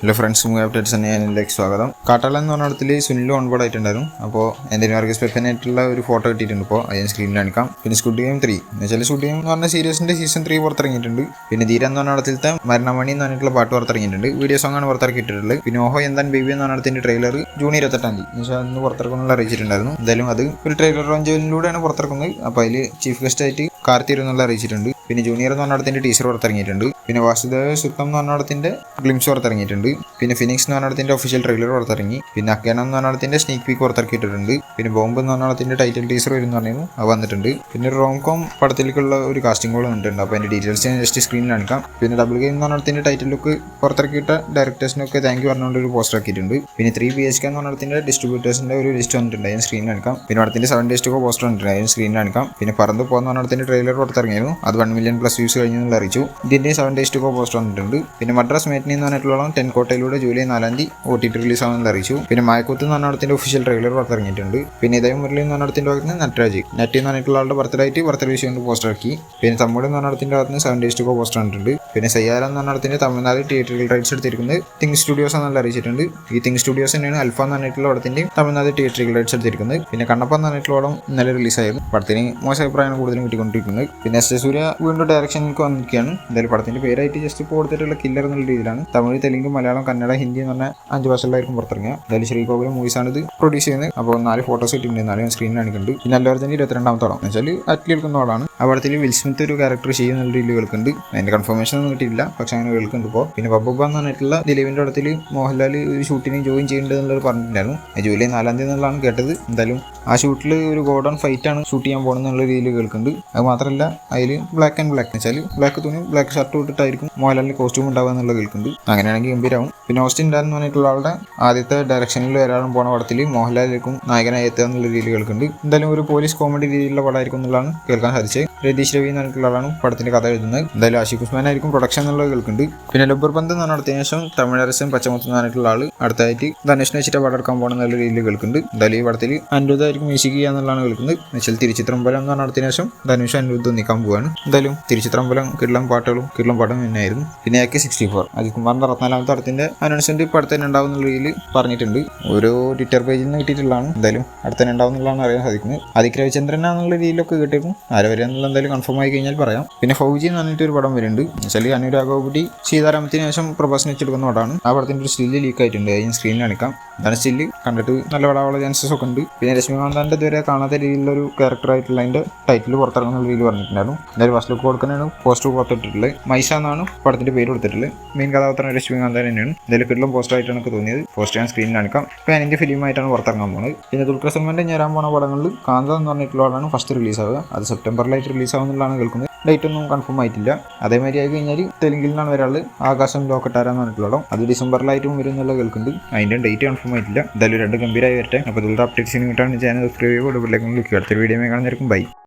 Hello friends, movie updates എന്നതിലേക്ക് സ്വാഗതം. കാട്ടാള എന്ന് പറഞ്ഞ ഇടത്തിൽ സുനിൽ ഓൺബോർഡ് ആയിട്ടുണ്ടായിരുന്നു. അപ്പോൾ എന്തെങ്കിലും വർഗീസ് പെപ്പനായിട്ടുള്ള ഒരു ഫോട്ടോ കിട്ടിയിട്ടുണ്ട്. ഇപ്പോൾ അതിന് സ്ക്രീനിൽ കാണിക്കാം. പിന്നെ സ്ക്വിഡ് ഗെയിം 3 എന്ന് വെച്ചാൽ സ്ക്വിഡ് ഗെയിം എന്ന് പറഞ്ഞ സീരീസിന്റെ സീസൺ 3 പുറത്തിറങ്ങിയിട്ടുണ്ട്. പിന്നെ ധീര എന്ന് പറഞ്ഞ ഇടത്തിലത്തെ മരണമണി എന്ന് പറഞ്ഞിട്ടുള്ള പാട്ട് പുറത്തിറങ്ങിയിട്ടുണ്ട്. വീഡിയോ സോങ്ങാണ് പുറത്തിറക്കിയിട്ടുള്ളത്. പിന്നെ ഓഹോ എന്താൻ ബേബി എന്ന് പറഞ്ഞ ഇടത്തിന്റെ ട്രെയിലർ ജൂൺ 28 എന്ന് വെച്ചാൽ അന്ന് പുറത്തിറക്കുന്നുള്ള അറിയിച്ചിട്ടുണ്ടായിരുന്നു. എന്തായാലും അത് ഒരു ട്രെയിലർ ലോഞ്ചിലൂടെയാണ് പുറത്തിറക്കുന്നത്. അപ്പോൾ അതിൽ ചീഫ് ഗസ്റ്റ് ആയിട്ട് കാർത്തിർ എന്നുള്ള അറിയിച്ചിട്ടുണ്ട്. പിന്നെ ജൂനിയർ എന്ന് പറഞ്ഞ ഇടത്തിന്റെ ടീച്ചർ പുറത്തിറങ്ങിയിട്ടുണ്ട്. പിന്നെ വാസുദേവ സുത്തം എന്ന് പറഞ്ഞ ഇടത്തിന്റെ ഗ്ലിംസ് പുറത്തിറങ്ങിയിട്ടുണ്ട്. പിന്നെ ഫിനിക്സ് എന്ന് പറഞ്ഞ ഒഫീഷ്യൽ ട്രെയിലർ പുറത്തിറങ്ങി. പിന്നെ അക്കേണം എന്ന് പറഞ്ഞ സ്നീക്ക് പീക്ക് പുറത്തിറക്കിയിട്ടുണ്ട്. പിന്നെ ബോംബ് എന്ന് പറഞ്ഞ ടൈറ്റിൽ ടീസർ വരുന്ന പറഞ്ഞു അത് വന്നിട്ടുണ്ട്. പിന്നെ റോംകോം പടത്തിലേക്കുള്ള ഒരു കാസ്റ്റിംഗ് കോൾ വന്നിട്ടുണ്ട്. അപ്പോൾ അതിന്റെ ഡീറ്റെയിൽസ് ഞാൻ ജസ്റ്റ് സ്ക്രീനിൽ കാണിക്കാം. പിന്നെ ഡബിൾ ഗെയിം എന്ന് പറഞ്ഞ ടൈറ്റിൽ ലുക്ക് പുറത്തിറക്കിയിട്ട ഡയറക്ടേഴ്സിനൊക്കെ താങ്ക് യു പറഞ്ഞുകൊണ്ട് ഒരു പോസ്റ്റർ ആക്കിയിട്ടുണ്ട്. പിന്നെ 3 BHK എന്ന് പറഞ്ഞ ഡിസ്ട്രിബ്യൂട്ടേഴ്സിന്റെ ഒരു ലിസ്റ്റ് വന്നിട്ടുണ്ട്. അതിന് സ്ക്രീനിൽ കാണിക്കാം. പിന്നെ അടുത്തിന്റെ 7 days to go പോസ്റ്റർ വന്നിട്ടുണ്ട്. അതിന് സ്ക്രീനിൽ കാണിക്കാം. പിന്നെ പറന്ന് പോകുന്ന പറഞ്ഞ ട്രെയിലർ പുറത്തിറങ്ങിയിരുന്നു. അത് 1 million+ വ്യൂസ് കഴിഞ്ഞെന്നുള്ള അറിയിച്ചു. ഇതിന്റെ 7 days to go പോസ്റ്റർ വന്നിട്ടുണ്ട്. പിന്നെ മദ്രാസ് മേറ്റിനി എന്ന് പറഞ്ഞിട്ടുള്ള 10 കോട്ടയിലൂടെ ജൂലൈ 4 OTT റിലീസ് ആവുമെന്ന് അറിയിച്ചു. പിന്നെ മായക്കൂത്ത് എന്ന് പറഞ്ഞ ഒഫീഷ്യൽ ട്രെയിലർ പുറത്തിറങ്ങിയിട്ടുണ്ട്. പിന്നെ ഇതേ മുരളി എന്ന് പറഞ്ഞ ഭാഗത്ത് നട്രാജ് നെറ്റ് എന്ന് പറഞ്ഞിട്ടുള്ള ആളുടെ ബർത്ത്ഡേ ആയിട്ട് ബർത്ത്ഡേ വിഷയം കൊണ്ട് പോസ്റ്റർ ആക്കി. പിന്നെ തമിഴ് എന്ന് പറഞ്ഞ ഭാഗത്ത് 7 days to go പോസ്റ്റർ വന്നിട്ടുണ്ട്. പിന്നെ സയ്യാര എന്ന് പറഞ്ഞ തമിഴ്നാട് തിയേറ്ററിൽ റൈറ്റ്സ് എടുത്തിരിക്കുന്നത് തിങ് സ്റ്റുഡിയോസ് എന്നുള്ള അറിയിച്ചിട്ടുണ്ട്. ഈ തിങ് സ്റ്റുഡിയോസ് തന്നെയാണ് അൽഫ എന്ന് പറഞ്ഞിട്ടുള്ള പടത്തിന്റെ തമിഴ്നാട് തിയേറ്ററിൽ റൈറ്റ്സ് എടുത്തിരിക്കുന്നത്. പിന്നെ കണ്ണപ്പ എന്ന് പറഞ്ഞിട്ടുള്ള പടം ഇന്നലെ റിലീസായിരുന്നു. പടത്തിന് മോശം അഭിപ്രായമാണ് കൂടുതലും കിട്ടിക്കൊണ്ടിരിക്കുന്നത്. പിന്നെ എസ് സൂര്യ വീണ്ടും ഡയറക്ഷനിലേക്ക് വന്നിരിക്കുകയാണ്. എന്തായാലും പടത്തിന്റെ പേരായിട്ട് ജസ്റ്റ് ഇപ്പോൾ കൊടുത്തിട്ടുള്ള കില്ലർ എന്നുള്ള രീതിയിലാണ്. തമിഴ്, തെലുങ്ക്, മലയാളം, കന്നഡ, ഹിന്ദി എന്ന് പറഞ്ഞ 5 ഭാഷകളിലായിരിക്കും പുറത്തിറങ്ങുക. എന്തായാലും ശ്രീകോകുലം മൂവീസാണ് ഇത് പ്രൊഡ്യൂസ് ചെയ്യുന്നത്. അപ്പോൾ 4 ഫോട്ടോസ് ഇട്ടിട്ടുണ്ട്. 4 സ്ക്രീനിൽ കാണിക്കുന്നുണ്ട്. പിന്നെ അല്ലവർജന്റെ 22ാമത്തെ പടം എന്ന് വെച്ചാൽ അറ്റ്ലി കേൾക്കുന്ന ആളാണ്. ആ പടത്തിൽ വിൽ സ്മിത്ത് ഒരു ക്യാരക്ടർ ചെയ്യുന്ന രീതിയിൽ കേൾക്കുന്നുണ്ട്. അതിന്റെ കൺഫർമേഷൻ ഒന്നും കിട്ടിയില്ല, പക്ഷെ അങ്ങനെ കേൾക്കുന്നുണ്ട്. ഇപ്പോൾ പിന്നെ ബബ്ബ എന്ന് പറഞ്ഞിട്ടുള്ള ദിലീപിന്റെ പടത്തിൽ മോഹൻലാൽ ഒരു ഷൂട്ടിന് ജോയിൻ ചെയ്യേണ്ടത് എന്നുള്ളത് പറഞ്ഞിട്ടുണ്ടായിരുന്നു. ജൂലൈ 4 എന്നുള്ളതാണ് കേട്ടത്. എന്തായാലും ആ ഷൂട്ടിൽ ഒരു ഗോഡൗൺ ഫൈറ്റ് ആണ് ഷൂട്ട് ചെയ്യാൻ പോകുന്നുള്ള രീതിയിൽ കേൾക്കുന്നുണ്ട്. അത് മാത്രമല്ല അതിൽ ബ്ലാക്ക് ആൻഡ് ബ്ലാക്ക് എന്ന് വെച്ചാൽ ബ്ലാക്ക് തുണി ബ്ലാക്ക് ഷർട്ട് ഇട്ടിട്ടായിരിക്കും മോഹൻലാലിന്റെ കോസ്റ്റ്യൂം ഉണ്ടാവുക എന്നുള്ളത് കേൾക്കുന്നുണ്ട്. അങ്ങനെയാണെങ്കിൽ ഗംഭീരമാവും. പിന്നെ ഓസ്റ്റിൻ ഡാൻ എന്ന് പറഞ്ഞിട്ടുള്ള ആളുടെ ആദ്യത്തെ ഡയറക്ഷനിൽ ഒരാളും പോണ പടത്തിൽ മോഹൻലാലിലേക്കും നായകനായി എത്തുക എന്നുള്ള രീതിയിൽ കേൾക്കുന്നുണ്ട്. എന്തായാലും ഒരു പോലീസ് കോമഡി രീതിയിലുള്ള പടമായിരിക്കും എന്നുള്ളതാണ് കേൾക്കാൻ സാധിച്ചത്. രതീഷ് രവി എന്ന് പറഞ്ഞിട്ടുള്ള ആളാണ് പടത്തിന്റെ കഥ എഴുതുന്നത്. എന്തായാലും ആഷിഖ് ഉസ്മാൻ ആയിരിക്കും പ്രൊഡക്ഷൻ എന്നുള്ളത് കേൾക്കുന്നുണ്ട്. പിന്നെ ലബ്ബർ പന്ത് എന്ന് പറഞ്ഞതിന് ശേഷം തമിഴ് അരസൻ പച്ചമുത്ത് എന്ന് പറഞ്ഞിട്ടുള്ള ആൾ അടുത്തായിട്ട് ധനുഷിനെ വെച്ചിട്ട് പടം എടുക്കാൻ പോകണം എന്നുള്ള രീതിയിൽ കേൾക്കുന്നുണ്ട്. എന്തായാലും ഈ പടത്തിൽ അനിരുദ്ധായിരിക്കും മ്യൂസിക് ചെയ്യുക എന്നുള്ളതാണ് കേൾക്കുന്നത്. എന്നുവെച്ചാൽ തിരുച്ചിത്രമ്പലം എന്ന് പറഞ്ഞതിന് ശേഷം ധനുഷ് അനിരുദ്ധ നിൽക്കാൻ പോവുകയാണ്. എന്തായാലും തിരുച്ചിത്രമ്പലം കിള്ളം പാട്ടുകളും കിള്ളം പടം തന്നെയായിരുന്നു. പിന്നെ AK-64 അജിത് കുമാറിന്റെ 64ാമത്തെ പടത്തിന്റെ അനൗൺസ്മെന്റ് ഇപ്പോൾ അടുത്ത് തന്നെ ഉണ്ടാവും എന്നുള്ള രീതിയിൽ പറഞ്ഞിട്ടുണ്ട്. ഒരു ട്വിറ്റർ പേജിൽ നിന്ന് കിട്ടിയിട്ടുള്ളതാണ്. എന്തായാലും അടുത്ത് തന്നെ ഉണ്ടാവും എന്നുള്ളതാണ് അറിയാൻ സാധിക്കുന്നത്. ആദിക് രവിചന്ദ്രനാന്നുള്ള രീതിയിലൊക്കെ കേട്ടിരിക്കും. ആരെ വരെ എന്നുള്ള എന്തായാലും കൺഫേം ആയി കഴിഞ്ഞാൽ പറയാം. പിന്നെ ഫൗജി എന്ന് പറഞ്ഞിട്ട് ഒരു പടം വരുന്നുണ്ട്. എന്നുവെച്ചാൽ അനുരാഗോപുടി സീതാരാമത്തിന് ശേഷം പ്രഭാസിനെ വെച്ചെടുക്കുന്ന പടമാണ്. ആ പടത്തിന്റെ ഒരു സ്റ്റില്ല് ലീക്ക് ആയിട്ടുണ്ട്. അതിന് സ്ക്രീനിൽ കാണിക്കാം. അതാണ് സ്റ്റില്ല് കണ്ടിട്ട് നല്ല പടമുള്ള ചാൻസസ് ഒക്കെ ഉണ്ട്. പിന്നെ രശ്മികാന്താന്റെ ഇതുവരെ കാണാത്ത രീതിയിലുള്ള ഒരു ക്യാരക്ടർ ആയിട്ടുള്ള അതിന്റെ ടൈറ്റിൽ പുറത്തിറങ്ങുന്ന രീതിയിൽ പറഞ്ഞിട്ടുണ്ടായിരുന്നു. എന്തായാലും ഫസ്റ്റ് ലുക്ക് കൊടുക്കുന്നതാണ് പോസ്റ്റർ പുറത്തിട്ടിട്ടുള്ളത്. മൈസ എന്നാണ് പടത്തിന്റെ പേര് കൊടുത്തിട്ടുള്ളത്. മെയിൻ കഥാപാത്രം രശ്മികാന്താൻ തന്നെയാണ്. എന്തായാലും കിട്ടും പോസ്റ്റർ ആയിട്ടാണ് എനിക്ക് തോന്നിയത്. പോസ്റ്റർ ഞാൻ സ്ക്രീനിൽ കാണിക്കാം. ഇപ്പോൾ ഞാൻ എൻ്റെ ഫിലിമായിട്ടാണ് പുറത്തിറങ്ങാൻ പോകുന്നത്. പിന്നെ ദുൽഖർ സൽമാന്റെ ഞാൻ പോണ പടങ്ങളിൽ കാന്ത എന്ന് പറഞ്ഞിട്ടുള്ളതാണ് ഫസ്റ്റ് റിലീസ് ആവുക. അത് സെപ്റ്റംബറിലായിട്ട് റിലീസ് ആവുന്നതാണ് കേൾക്കുന്നത്. ഡേറ്റ് ഒന്നും കൺഫേം ആയിട്ടില്ല. അതേമാതിരി ആയി കഴിഞ്ഞാൽ തെലുങ്കിൽ നിന്നാണ് വരാള് ആകാശം ലോക്കട്ടാരാന്ന് പറഞ്ഞിട്ടുള്ള അത് ഡിസംബറിലായിട്ടും വരും എന്നുള്ള കേൾക്കുന്നുണ്ട്. അതിൻ്റെ ഡേറ്റ് കൺഫേം ആയിട്ടില്ല. എന്തായാലും 2 ഗംഭീരമായി വരട്ടെ. അപ്പോൾ ഇതിലുള്ള അപ്ഡേറ്റ്സിന് കിട്ടാൻ ചാനൽ സബ്സ്ക്രൈബ് ചെയ്യുക. അടുത്തൊരു വീഡിയോ കാണുന്നതായിരിക്കും. ബൈ.